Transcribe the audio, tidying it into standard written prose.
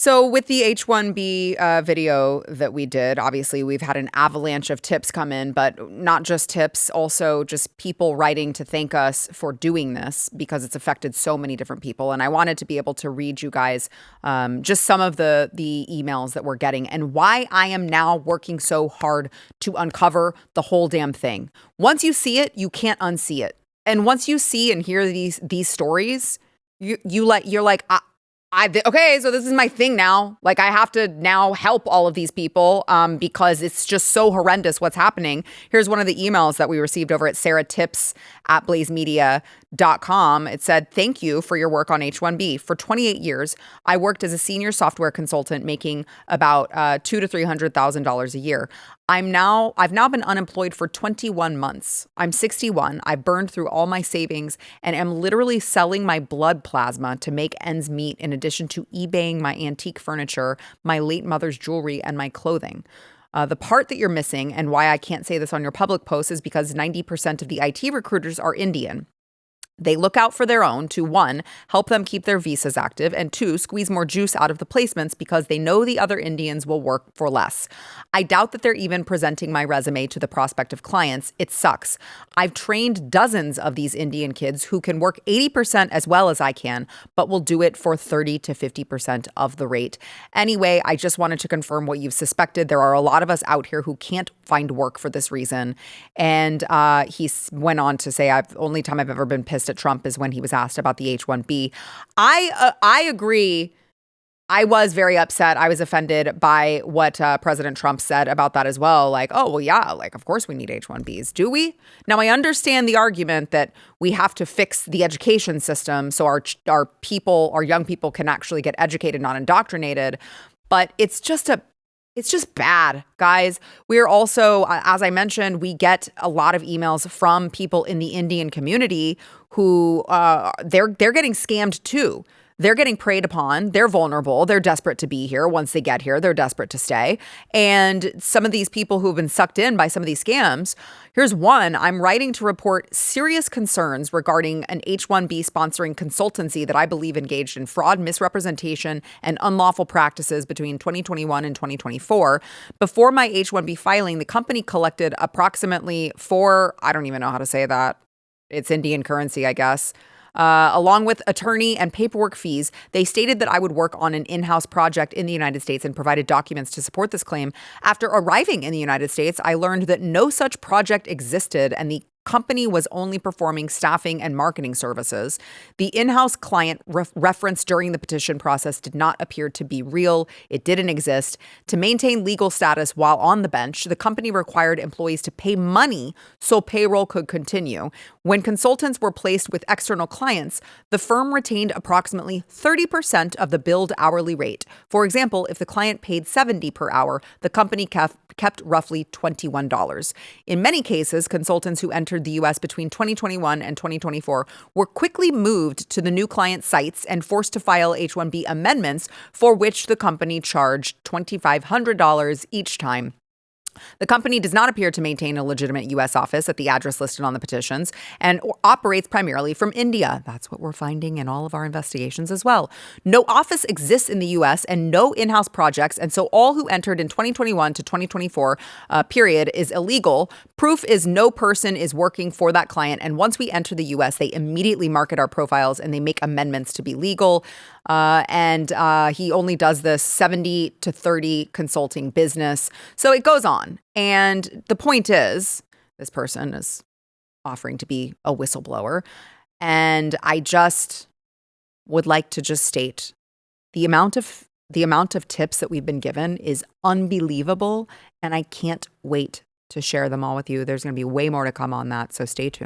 So with the H-1B video that we did, obviously we've had an avalanche of tips come in, but not just tips, also just people writing to thank us for doing this because it's affected so many different people. And I wanted to be able to read you guys just some of the emails that we're getting and why I am now working so hard to uncover the whole damn thing. Once you see it, you can't unsee it. And once you see and hear these stories, you're like, okay, so this is my thing now. Like, I have to now help all of these people because it's just so horrendous what's happening. Here's one of the emails that we received over at saratips@blazemedia.com. It said, "Thank you for your work on H-1B. For 28 years, I worked as a senior software consultant making about $200,000 to $300,000 a year. I've now been unemployed for 21 months. I'm 61. I burned through all my savings and am literally selling my blood plasma to make ends meet in addition to eBaying my antique furniture, my late mother's jewelry, and my clothing. The part that you're missing and why I can't say this on your public post is because 90% of the IT recruiters are Indian. They look out for their own to, 1, help them keep their visas active, and 2, squeeze more juice out of the placements because they know the other Indians will work for less. I doubt that they're even presenting my resume to the prospective clients. It sucks. I've trained dozens of these Indian kids who can work 80% as well as I can, but will do it for 30 to 50% of the rate. Anyway, I just wanted to confirm what you've suspected. There are a lot of us out here who can't find work for this reason." And he went on to say, only time I've ever been pissed at Trump is when he was asked about the H-1B. I agree. I was very upset. I was offended by what President Trump said about that as well. Like, oh, well, yeah, like, of course we need H-1Bs. Do we? Now, I understand the argument that we have to fix the education system so our young people can actually get educated, not indoctrinated. But it's just bad, guys. We're also, as I mentioned, we get a lot of emails from people in the Indian community who they're getting scammed too. They're getting preyed upon. They're vulnerable. They're desperate to be here. Once they get here, they're desperate to stay. And some of these people who have been sucked in by some of these scams, here's one. I'm writing to report serious concerns regarding an H-1B sponsoring consultancy that I believe engaged in fraud, misrepresentation, and unlawful practices between 2021 and 2024. Before my H-1B filing, the company collected approximately I don't even know how to say that. It's Indian currency, I guess. Along with attorney and paperwork fees, they stated that I would work on an in-house project in the United States and provided documents to support this claim. After arriving in the United States, I learned that no such project existed and the company was only performing staffing and marketing services. The in-house client referenced during the petition process did not appear to be real. It didn't exist. To maintain legal status while on the bench, the company required employees to pay money so payroll could continue. When consultants were placed with external clients, the firm retained approximately 30% of the billed hourly rate. For example, if the client paid $70 per hour, the company kept roughly $21. In many cases, consultants who entered the U.S. between 2021 and 2024 were quickly moved to the new client sites and forced to file H-1B amendments for which the company charged $2,500 each time. The company does not appear to maintain a legitimate U.S. office at the address listed on the petitions and operates primarily from India. That's what we're finding in all of our investigations as well. No office exists in the U.S. and no in-house projects, and so all who entered in 2021 to 2024 period is illegal. Proof is no person is working for that client, and once we enter the U.S., they immediately market our profiles and they make amendments to be legal. And he only does this 70 to 30 consulting business. So it goes on. And the point is, this person is offering to be a whistleblower. And I just would like to just state the amount of tips that we've been given is unbelievable. And I can't wait to share them all with you. There's going to be way more to come on that. So stay tuned.